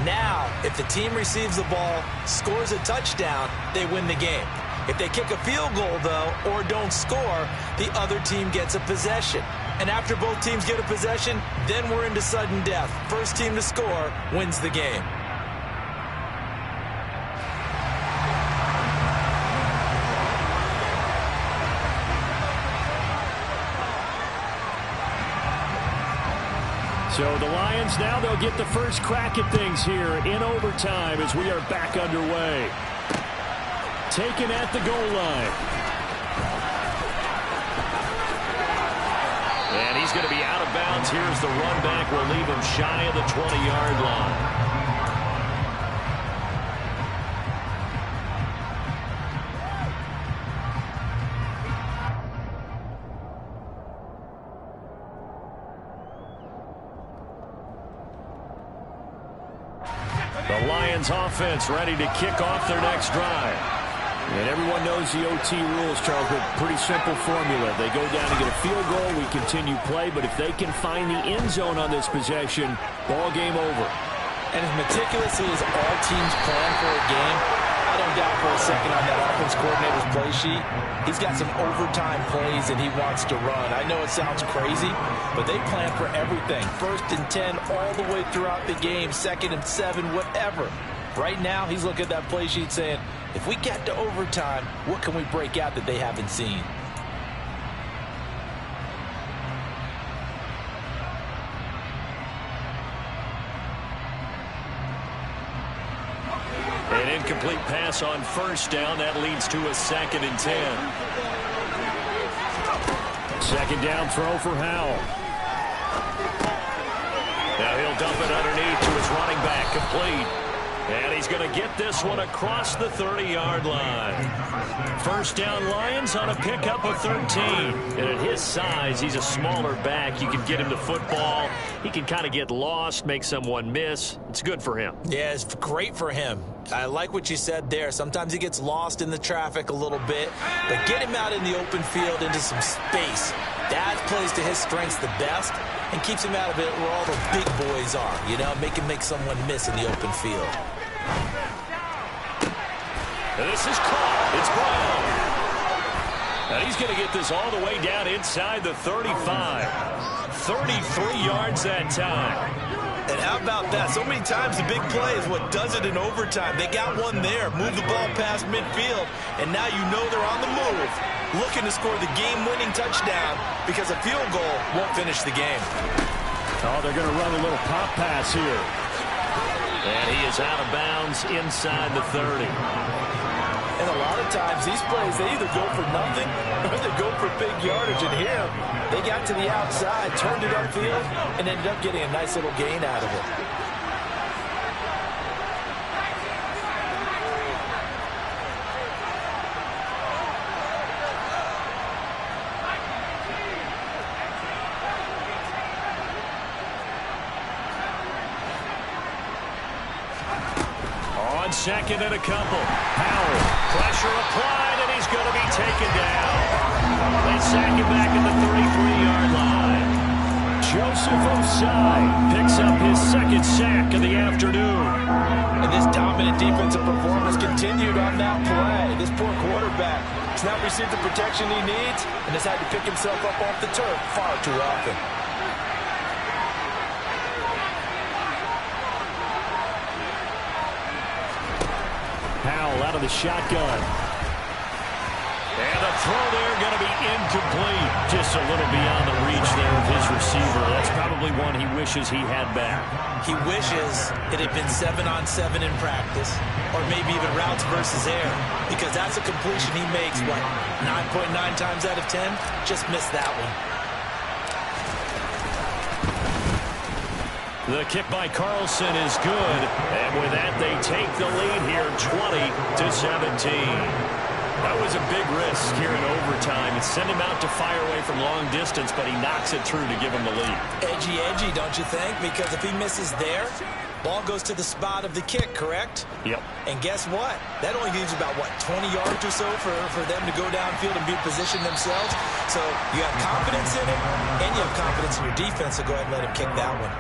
Now, if the team receives the ball, scores a touchdown, they win the game. If they kick a field goal, though, or don't score, the other team gets a possession. And after both teams get a possession, then we're into sudden death. First team to score wins the game. So the Lions now, they'll get the first crack at things here in overtime as we are back underway. Taken at the goal line. And he's going to be out of bounds. Here's the run back. We'll leave him shy of the 20-yard line. The Lions offense ready to kick off their next drive. And everyone knows the OT rules, Charles, but pretty simple formula. They go down to get a field goal, we continue play, but if they can find the end zone on this possession, ball game over. And as meticulously as all teams plan for a game, I don't doubt for a second on that offense coordinator's play sheet, he's got some overtime plays that he wants to run. I know it sounds crazy, but they plan for everything. 1st and 10 all the way throughout the game, 2nd and 7, whatever. Right now, he's looking at that play sheet saying, if we get to overtime, what can we break out that they haven't seen? An incomplete pass on first down. That leads to a 2nd and 10. 2nd down throw for Howell. dump it underneath to his running back, complete. And he's going to get this one across the 30-yard line. First down Lions on a pickup of 13. And at his size, he's a smaller back. You can get him the football. He can kind of get lost, make someone miss. It's good for him. Yeah, it's great for him. I like what you said there. Sometimes he gets lost in the traffic a little bit. But get him out in the open field into some space. That plays to his strengths the best and keeps him out of it where all the big boys are. You know, make him make someone miss in the open field. And this is caught. It's Brown. And he's going to get this all the way down inside the 35. 33 yards that time. And how about that? So many times the big play is what does it in overtime. They got one there, move the ball past midfield, and now you know they're on the move, looking to score the game-winning touchdown because a field goal won't finish the game. Oh, they're going to run a little pop pass here. And he is out of bounds inside the 30. And a lot of times these plays, they either go for nothing or they go for big yardage. And here, they got to the outside, turned it upfield, and ended up getting a nice little gain out of it. Second and a couple. Howell, pressure applied, and he's going to be taken down. They sack him back at the 33-yard line. Joseph Osai picks up his second sack of the afternoon. And this dominant defensive performance continued on that play. This poor quarterback has not received the protection he needs and has had to pick himself up off the turf far too often. Howell out of the shotgun. And the throw there going to be incomplete. Just a little beyond the reach there of his receiver. That's probably one he wishes he had back. He wishes it had been 7-on-7 in practice, or maybe even routes versus air, because that's a completion he makes, what, 9.9 times out of 10? Just missed that one. The kick by Carlson is good, and with that, they take the lead here, 20-17. That was a big risk here in overtime. It sent him out to fire away from long distance, but he knocks it through to give him the lead. Edgy, don't you think? Because if he misses there, ball goes to the spot of the kick, correct? Yep. And guess what? That only leaves about, 20 yards or so for them to go downfield and be positioned themselves. So you have confidence in him, and you have confidence in your defense, so go ahead and let him kick that one.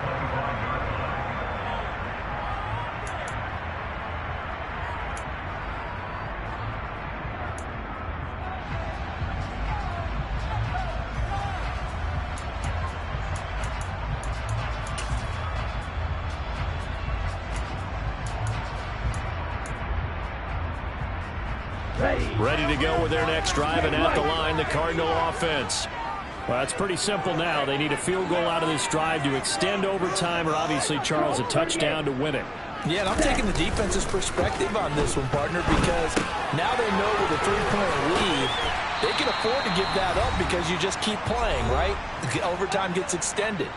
Ready to go with their next drive, and at the line, the Cardinal offense. Well, it's pretty simple now. They need a field goal out of this drive to extend overtime, or obviously, Charles, a touchdown to win it. Yeah, and I'm taking the defense's perspective on this one, partner, because now they know with a 3-point lead, they can afford to give that up because you just keep playing, right? Overtime gets extended.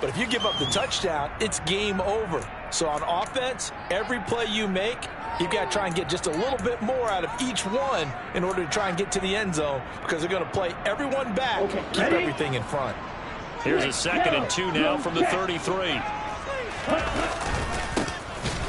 But if you give up the touchdown, it's game over. So on offense, every play you make, you've got to try and get just a little bit more out of each one in order to try and get to the end zone, because they're going to play everyone back, keep everything in front. Here's a 2nd and 2 now from the 33.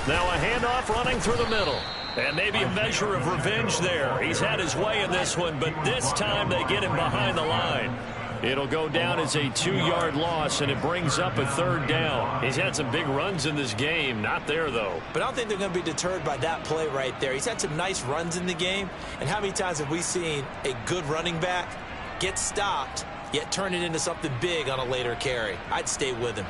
Now a handoff running through the middle. And maybe a measure of revenge there. He's had his way in this one, but this time they get him behind the line. It'll go down as a 2-yard loss, and it brings up a 3rd down. He's had some big runs in this game. Not there, though. But I don't think they're going to be deterred by that play right there. He's had some nice runs in the game. And how many times have we seen a good running back get stopped, yet turn it into something big on a later carry? I'd stay with him.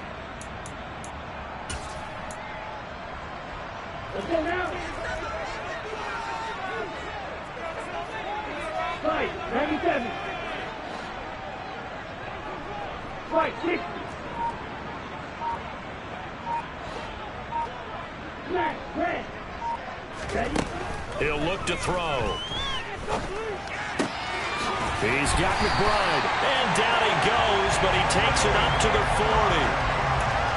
Let's go now. Fight, 97. Fight, 60. Smash, red. Ready? He'll look to throw. He's got McBride. And down he goes, but he takes it up to the 40.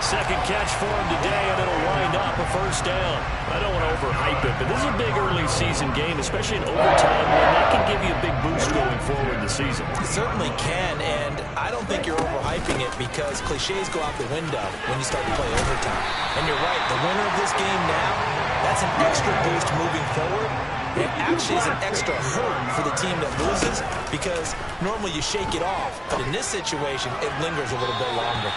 Second catch for him today, and it'll wind up a first down. I don't want to overhype it, but this is a big early season game, especially in overtime, where that can give you a big boost going forward in the season. It certainly can, and I don't think you're overhyping it because cliches go out the window when you start to play overtime. And you're right, the winner of this game now, that's an extra boost moving forward. It actually is an extra hurt for the team that loses because normally you shake it off. But in this situation, it lingers a little bit longer.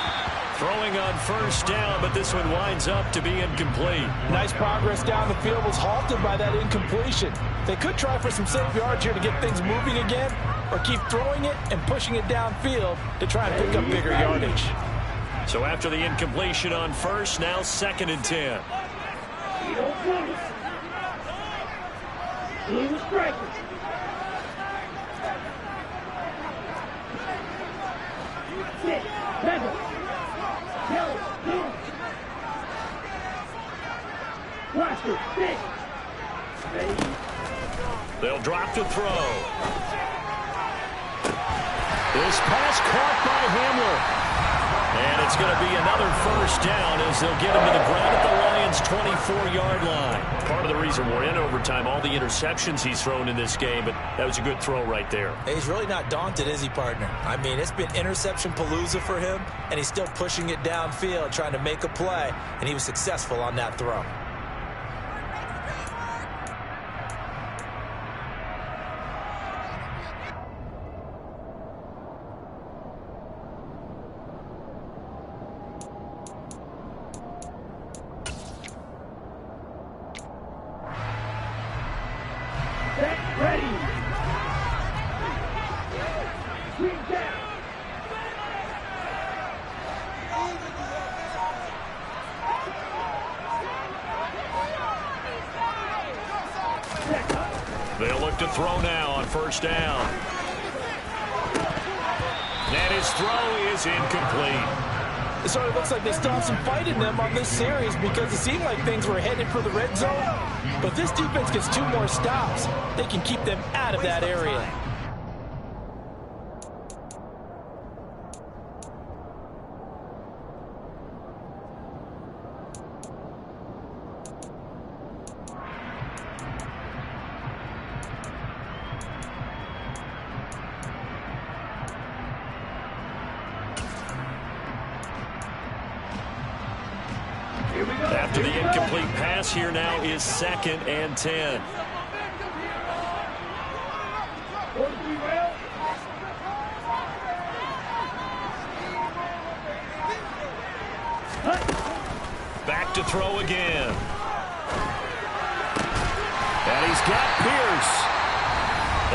Throwing on first down, but this one winds up to be incomplete. Nice progress down the field was halted by that incompletion. They could try for some safe yards here to get things moving again, or keep throwing it and pushing it downfield to try and pick up bigger yardage. So after the incompletion on first, now 2nd and 10. He was striking. Six, seven, yellow, blue. Watch it, six. They'll drop to throw. This pass caught by Hamler. And it's going to be another first down as they'll get him to the ground at the Lions' 24-yard line. Part of the reason we're in overtime, all the interceptions he's thrown in this game, but that was a good throw right there. He's really not daunted, is he, partner? I mean, it's been interception palooza for him, and he's still pushing it downfield, trying to make a play, and he was successful on that throw. They'll look to throw now on first down. And his throw is incomplete. It sort of looks like they still have some fight in them on this series because it seemed like things were headed for the red zone. But if this defense gets 2 more stops, they can keep them out of that area. After the incomplete pass, here now is 2nd and 10. Back to throw again. And he's got Pierce.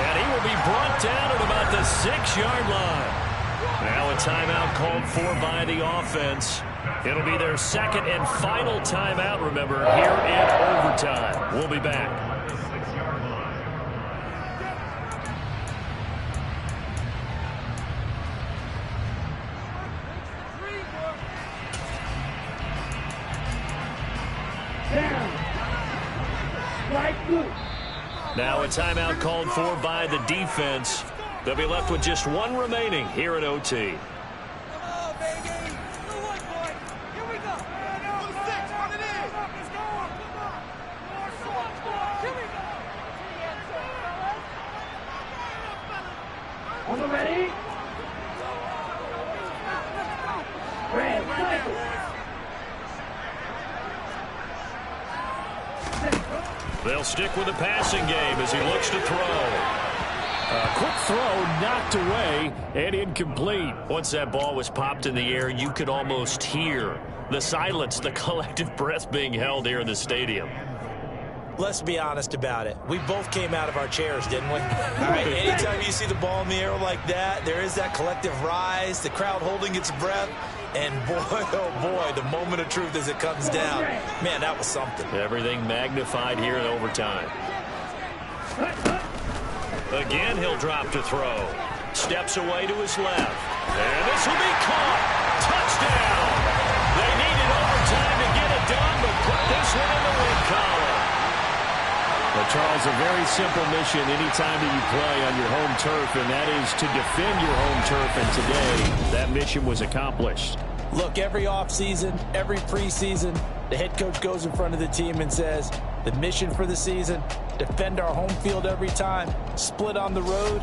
And he will be brought down at about the 6-yard line. Now a timeout called for by the offense. It'll be their 2nd and final timeout, remember, here in overtime. We'll be back. Now a timeout called for by the defense. They'll be left with just 1 remaining here at OT. They'll stick with the passing game as he looks to throw. A quick throw knocked away and incomplete. Once that ball was popped in the air, you could almost hear the silence, the collective breath being held here in the stadium. Let's be honest about it. We both came out of our chairs, didn't we? All right, anytime you see the ball in the air like that, there is that collective rise, the crowd holding its breath, and boy, oh boy, the moment of truth as it comes down. Man, that was something. Everything magnified here in overtime. Again, he'll drop to throw. Steps away to his left. And this will be caught. Touchdown! They needed overtime to get it done, but put this one in the win column. Well, Charles, a very simple mission anytime that you play on your home turf, and that is to defend your home turf, and today that mission was accomplished. Look, every offseason, every preseason, the head coach goes in front of the team and says, the mission for the season, defend our home field every time, split on the road,